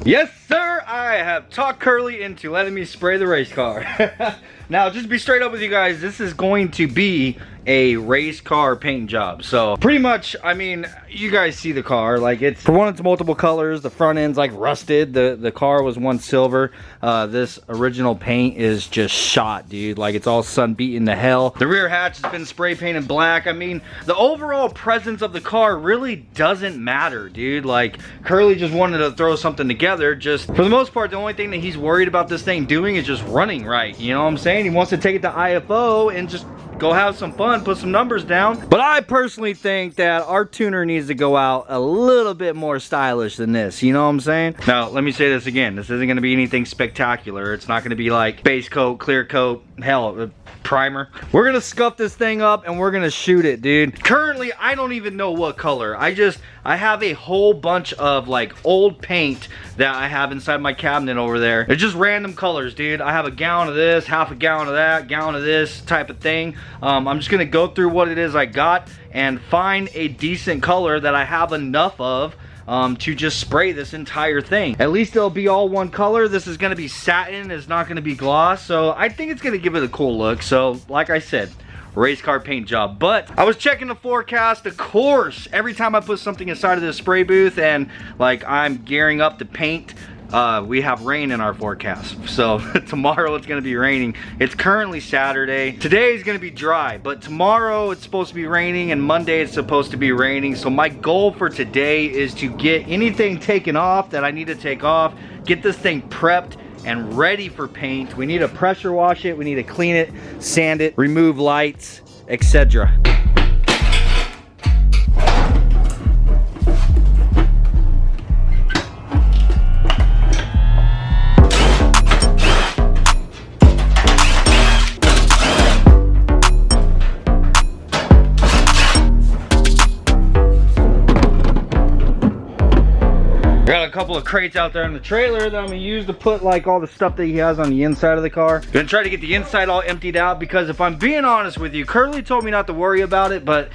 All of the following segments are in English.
Yes, sir, I have talked Curly into letting me spray the race car. Now, just to be straight up with you guys, this is going to be a race car paint job. So pretty much, I mean, you guys see the car, like it's, for one, it's multiple colors. The front end's like rusted. The car was once silver. This original paint is just shot, dude. Like it's all sun beaten to hell. The rear hatch has been spray painted black. I mean, the overall presence of the car really doesn't matter, dude. Like Curly just wanted to throw something together. Just for the most part, the only thing that he's worried about this thing doing is just running right. You know what I'm saying? He wants to take it to IFO and just go have some fun, put some numbers down. But I personally think that our tuner needs to go out a little bit more stylish than this, you know what I'm saying? Now, let me say this again. This isn't gonna be anything spectacular. It's not gonna be like base coat, clear coat, hell, primer. We're gonna scuff this thing up and we're gonna shoot it, dude. Currently, I don't even know what color. I have a whole bunch of like old paint that I have inside my cabinet over there. It's just random colors, dude. I have a gallon of this, half a gallon of that, gallon of this type of thing. I'm just gonna go through what it is I got and find a decent color that I have enough of to just spray this entire thing. At least it'll be all one color. This is gonna be satin, it's not gonna be gloss, so I think it's gonna give it a cool look. So like I said, race car paint job. But I was checking the forecast, of course, every time I put something inside of this spray booth and like I'm gearing up to paint, we have rain in our forecast. So tomorrow it's gonna be raining. It's currently Saturday. Today is gonna be dry, but tomorrow it's supposed to be raining and Monday it's supposed to be raining. So my goal for today is to get anything taken off that I need to take off, get this thing prepped and ready for paint. We need to pressure wash it, we need to clean it, sand it, remove lights, etc. Got a couple of crates out there in the trailer that I'm gonna use to put like all the stuff that he has on the inside of the car. Gonna try to get the inside all emptied out because if I'm being honest with you, Curly told me not to worry about it, but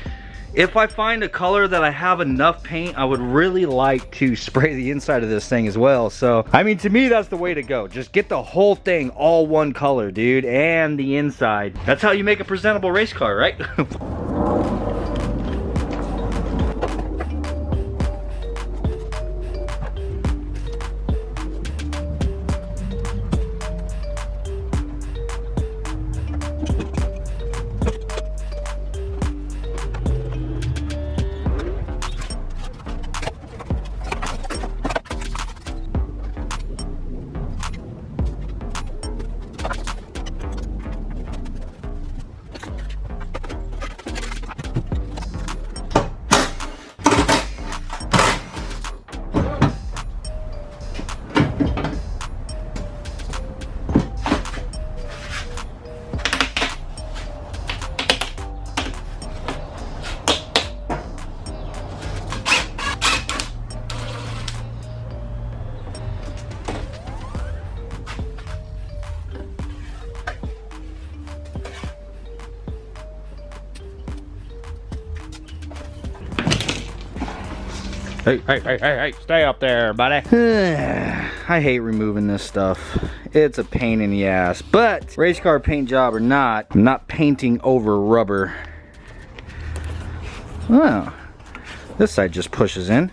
if I find a color that I have enough paint, I would really like to spray the inside of this thing as well. So, I mean, to me, that's the way to go. Just get the whole thing all one color, dude, and the inside. That's how you make a presentable race car, right? Hey, stay up there, buddy. I hate removing this stuff. It's a pain in the ass. But, race car paint job or not, I'm not painting over rubber. Well, this side just pushes in.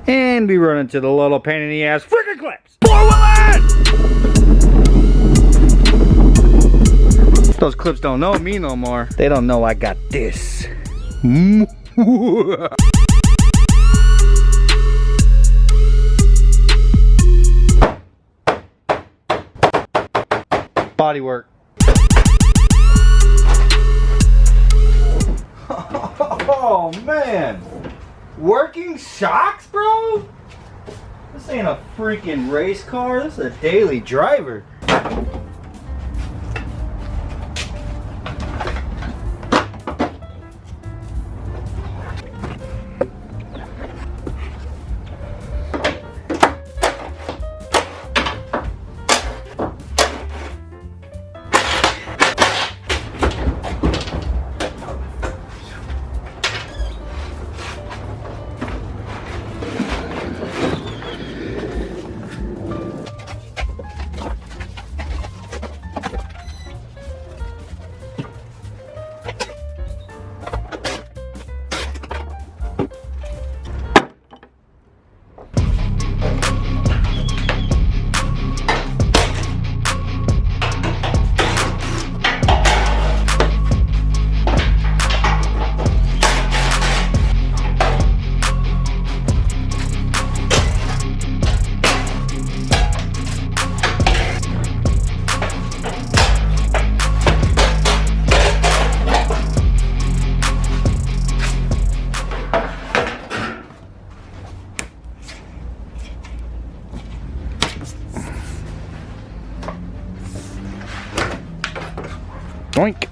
And we run into the little pain in the ass freaking clips. Those clips don't know me no more. They don't know I got this. Body work. Oh man, working shocks, bro? This ain't a freaking race car, this is a daily driver. Doink.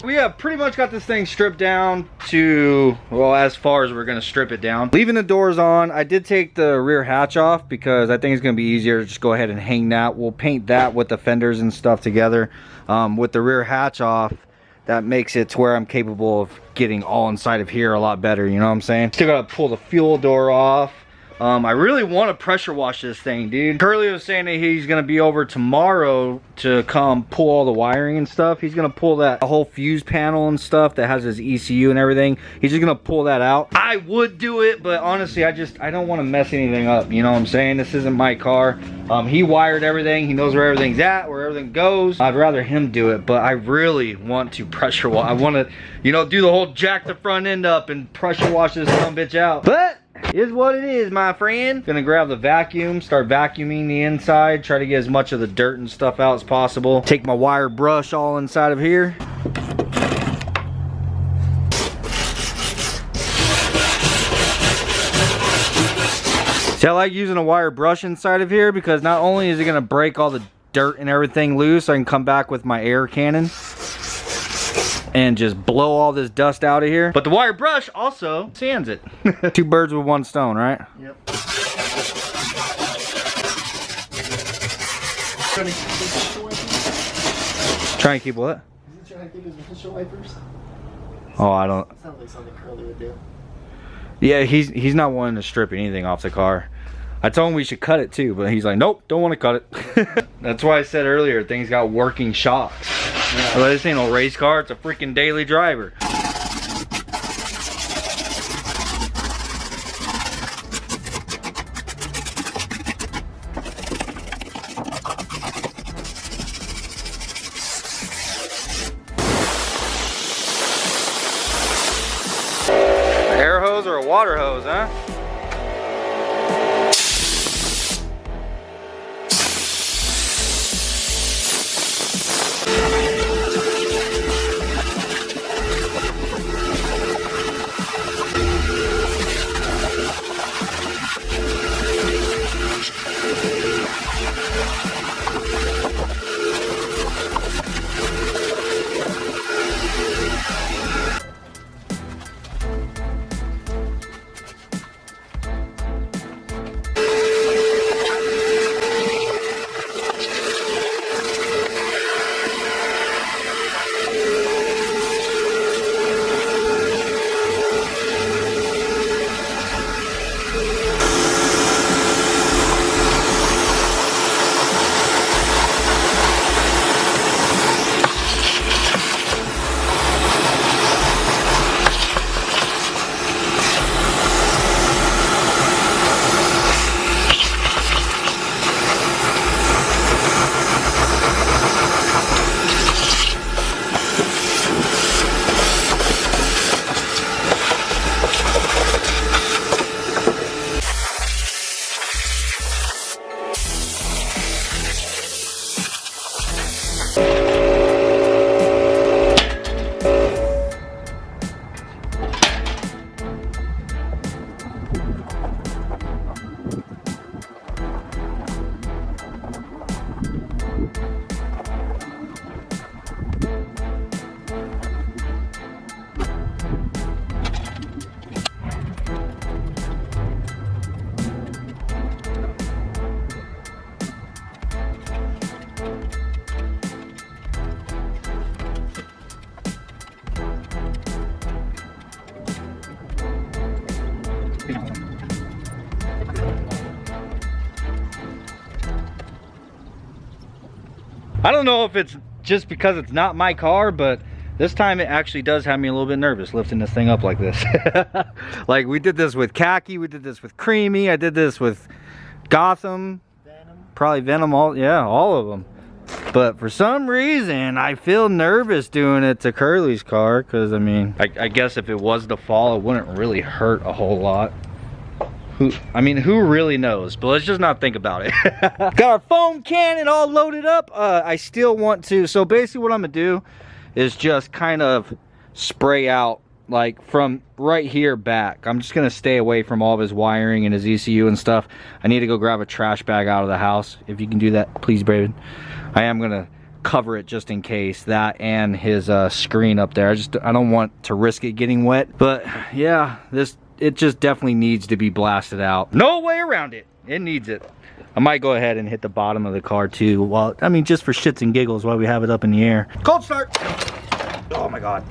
We have pretty much got this thing stripped down to, well, as far as we're gonna strip it down. Leaving the doors on. I did take the rear hatch off because I think it's gonna be easier to just go ahead and hang that. We'll paint that with the fenders and stuff together. With the rear hatch off, that makes it to where I'm capable of getting all inside of here a lot better, you know what I'm saying? Still gotta pull the fuel door off. I really want to pressure wash this thing, dude. Curly was saying that he's gonna be over tomorrow to come pull all the wiring and stuff. He's gonna pull that whole fuse panel and stuff that has his ECU and everything. He's just gonna pull that out. I would do it, but honestly, I don't want to mess anything up, you know what I'm saying? This isn't my car. He wired everything. He knows where everything's at, where everything goes. I'd rather him do it, but I really want to pressure wash. I want to, you know, do the whole jack the front end up and pressure wash this dumb bitch out. But is what it is, my friend. Gonna grab the vacuum, start vacuuming the inside, try to get as much of the dirt and stuff out as possible. Take my wire brush all inside of here. See, I like using a wire brush inside of here because not only is it gonna break all the dirt and everything loose, I can come back with my air cannon and just blow all this dust out of here. But the wire brush also sands it. Two birds with one stone, right? Yep. Trying to keep what? Is he trying to keep his windshield wipers? Oh, I don't. Sounds like something Curly would do. Yeah, he's not wanting to strip anything off the car. I told him we should cut it too, but he's like, nope, don't want to cut it. That's why I said earlier, things got working shocks. Yeah. Well, this ain't no race car, it's a freaking daily driver. An air hose or a water hose, huh? I don't know if it's just because it's not my car, but this time it actually does have me a little bit nervous lifting this thing up like this. Like we did this with Khaki, we did this with Creamy, I did this with Gotham, Venom. Probably Venom, all of them. But for some reason, I feel nervous doing it to Curly's car, because I mean, I guess if it was to fall, it wouldn't really hurt a whole lot. Who really knows? But let's just not think about it. Got our foam cannon all loaded up. I still want to, so basically what I'm gonna do is just kind of spray out like from right here back. I'm just gonna stay away from all of his wiring and his ECU and stuff. I need to go grab a trash bag out of the house. If you can do that, please, Braden. I am gonna cover it just in case, that and his screen up there. I don't want to risk it getting wet. But yeah, it just definitely needs to be blasted out. No way around it. It needs it. I might go ahead and hit the bottom of the car too. Well, I mean, just for shits and giggles while we have it up in the air. Cold start. Oh my God.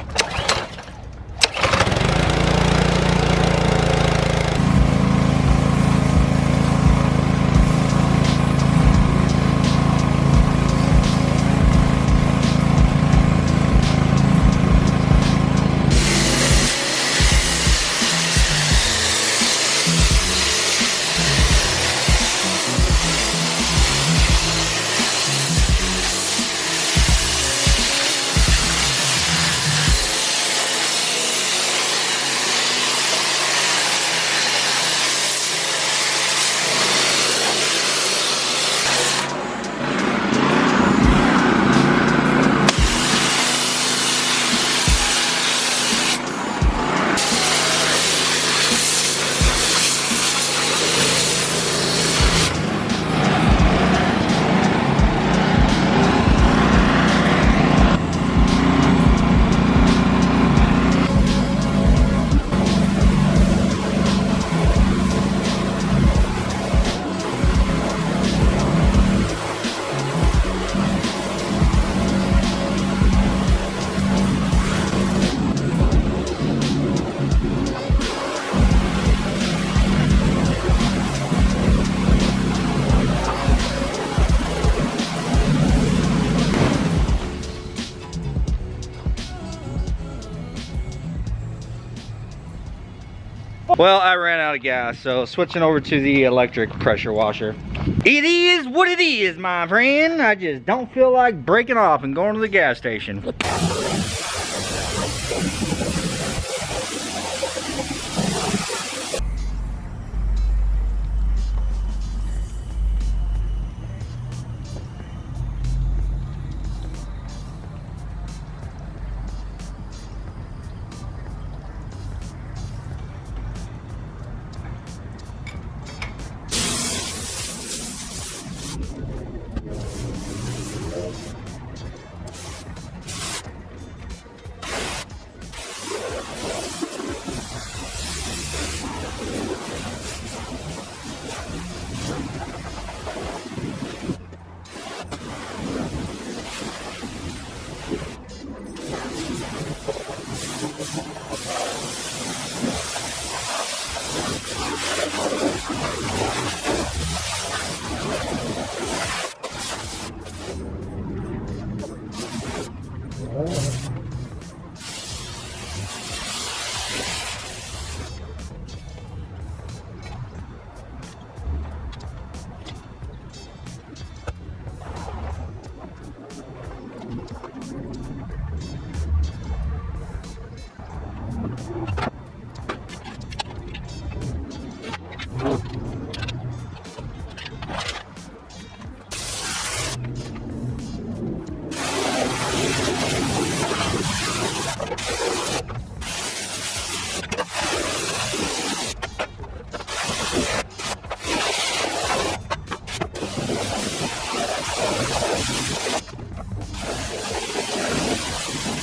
Well, I ran out of gas, so switching over to the electric pressure washer. It is what it is, my friend. I just don't feel like breaking off and going to the gas station.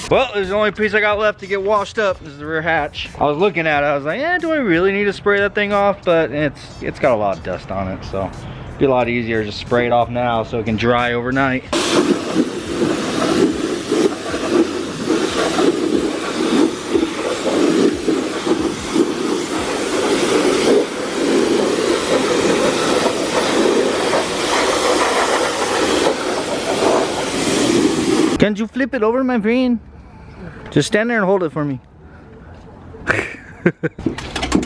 Well, there's the only piece I got left to get washed up. This is the rear hatch. I was looking at it, I was like, do I really need to spray that thing off? But it's got a lot of dust on it, so it'd be a lot easier to just spray it off now so it can dry overnight. Can you flip it over, my friend? Just stand there and hold it for me.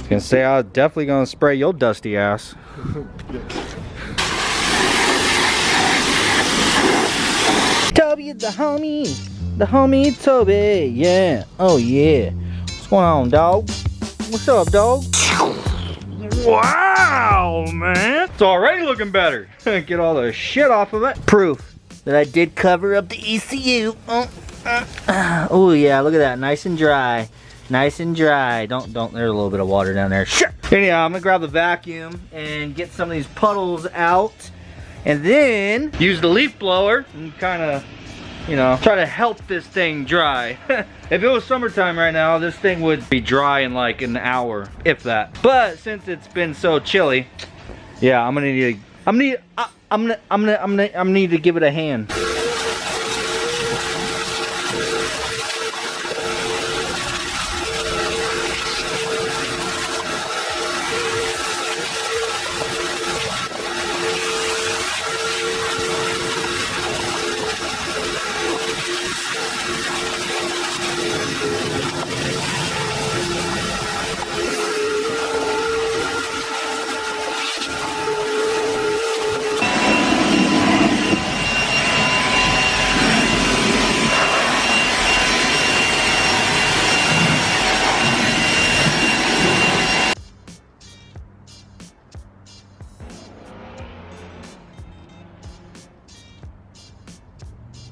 Gonna say I was definitely gonna spray your dusty ass. Toby the homie Toby, yeah, oh yeah. What's going on, dog? What's up, dog? Wow, man, it's already looking better. Get all the shit off of it. Proof that I did cover up the ECU. Oh yeah, look at that, nice and dry. Nice and dry. Don't, there's a little bit of water down there. Sure. Anyhow, I'm gonna grab the vacuum and get some of these puddles out. And then use the leaf blower and kind of, you know, try to help this thing dry. If it was summertime right now, this thing would be dry in like an hour, if that. But since it's been so chilly, yeah, I'm gonna need to give it a hand.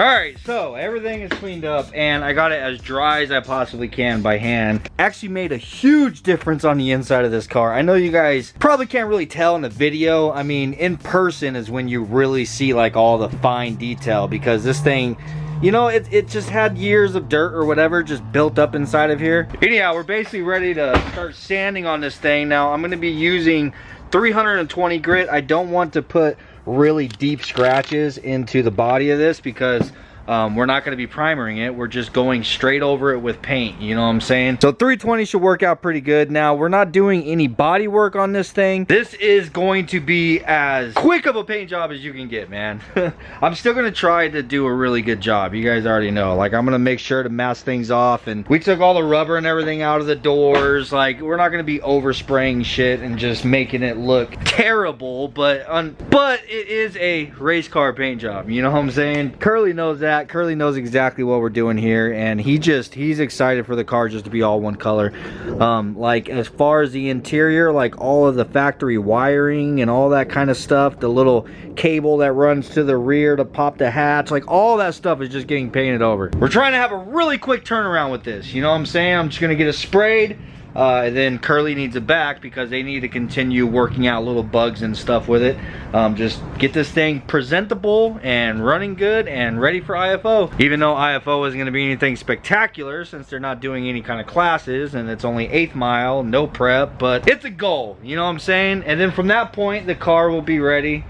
Alright, so everything is cleaned up and I got it as dry as I possibly can by hand. Actually made a huge difference on the inside of this car. I know you guys probably can't really tell in the video. I mean, in person is when you really see like all the fine detail, because this thing, you know, it just had years of dirt or whatever just built up inside of here. Anyhow, we're basically ready to start sanding on this thing. Now, I'm going to be using 320 grit. I don't want to put really deep scratches into the body of this because we're not going to be primering it. We're just going straight over it with paint, you know what I'm saying? So 320 should work out pretty good. Now, we're not doing any body work on this thing. This is going to be as quick of a paint job as you can get, man. I'm still going to try to do a really good job. You guys already know. Like, I'm going to make sure to mask things off, and we took all the rubber and everything out of the doors. Like, we're not going to be overspraying shit and just making it look terrible, but it is a race car paint job, you know what I'm saying? Curly knows that. Curly knows exactly what we're doing here, and he's excited for the car just to be all one color. Like, as far as the interior, like all of the factory wiring and all that kind of stuff, the little cable that runs to the rear to pop the hatch, like all that stuff is just getting painted over. We're trying to have a really quick turnaround with this, you know what I'm saying? I'm just gonna get it sprayed. And then Curly needs it back because they need to continue working out little bugs and stuff with it. Just get this thing presentable and running good and ready for IFO. Even though IFO isn't going to be anything spectacular since they're not doing any kind of classes and it's only 8th mile, no prep, but it's a goal, you know what I'm saying? And then from that point, the car will be ready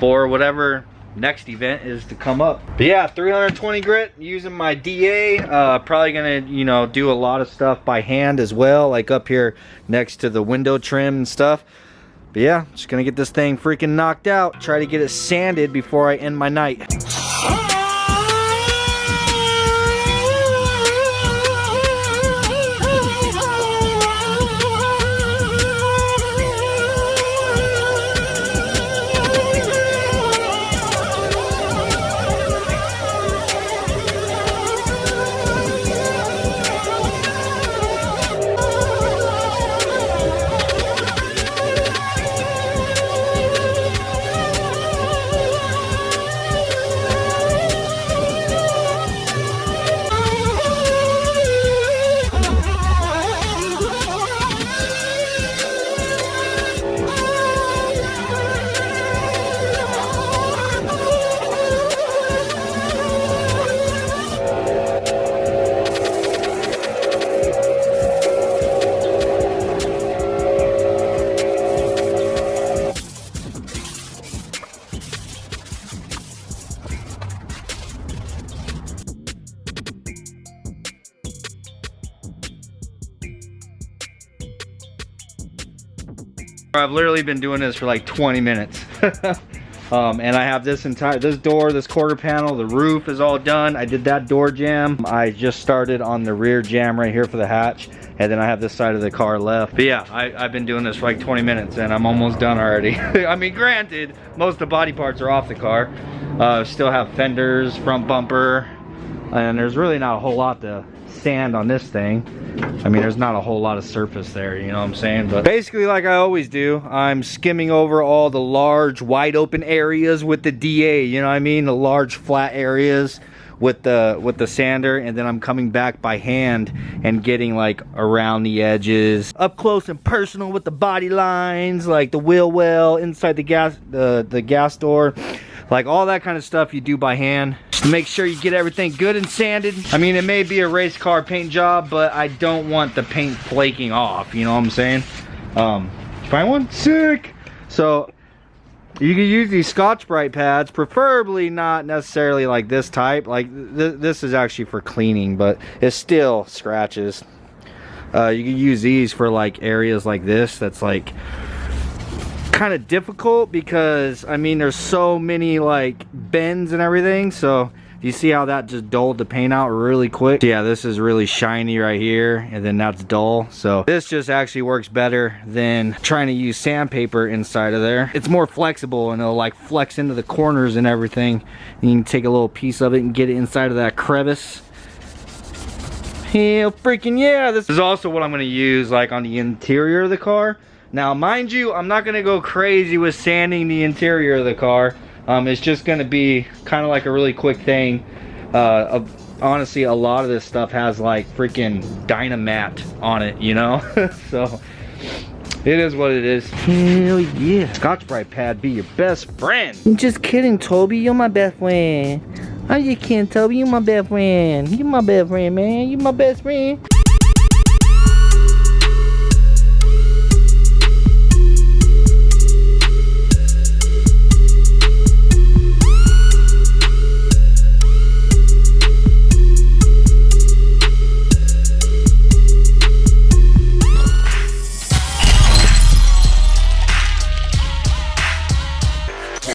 for whatever next event is to come up. But yeah, 320 grit using my DA. Probably gonna, you know, do a lot of stuff by hand as well, like up here next to the window trim and stuff. But yeah, just gonna get this thing freaking knocked out, try to get it sanded before I end my night. I've literally been doing this for like 20 minutes. And I have this door, this quarter panel, the roof is all done. I did that door jamb. I just started on the rear jamb right here for the hatch. And then I have this side of the car left. But yeah, I've been doing this for like 20 minutes and I'm almost done already. I mean, granted, most of the body parts are off the car. Still have fenders, front bumper, and there's really not a whole lot to sand on this thing. I mean, there's not a whole lot of surface there, you know what I'm saying? But basically, like I always do, I'm skimming over all the large wide open areas with the DA, you know what I mean? The large flat areas with the sander, and then I'm coming back by hand and getting like around the edges, up close and personal with the body lines, like the wheel well inside the gas door, like all that kind of stuff you do by hand. Just make sure you get everything good and sanded. I mean, it may be a race car paint job, but I don't want the paint flaking off, you know what I'm saying? Find one? Sick! So you can use these Scotch-Brite pads, preferably not necessarily like this type. Like this is actually for cleaning, but it still scratches. You can use these for like areas like this that's like kind of difficult, because I mean there's so many like bends and everything. So you see how that just dulled the paint out really quick? Yeah, this is really shiny right here, and then that's dull. So this just actually works better than trying to use sandpaper inside of there. It's more flexible, and it'll like flex into the corners and everything. And you can take a little piece of it and get it inside of that crevice. Hell freaking yeah! This is also what I'm gonna use like on the interior of the car. Now, mind you, I'm not gonna go crazy with sanding the interior of the car. It's just gonna be kind of like a really quick thing. Honestly, a lot of this stuff has like freaking Dynamat on it, you know? So it is what it is. Hell yeah. Scotch-Brite pad be your best friend. I'm just kidding, Toby. You're my best friend. I'm just kidding, Toby. You're my best friend. You're my best friend, man. You're my best friend.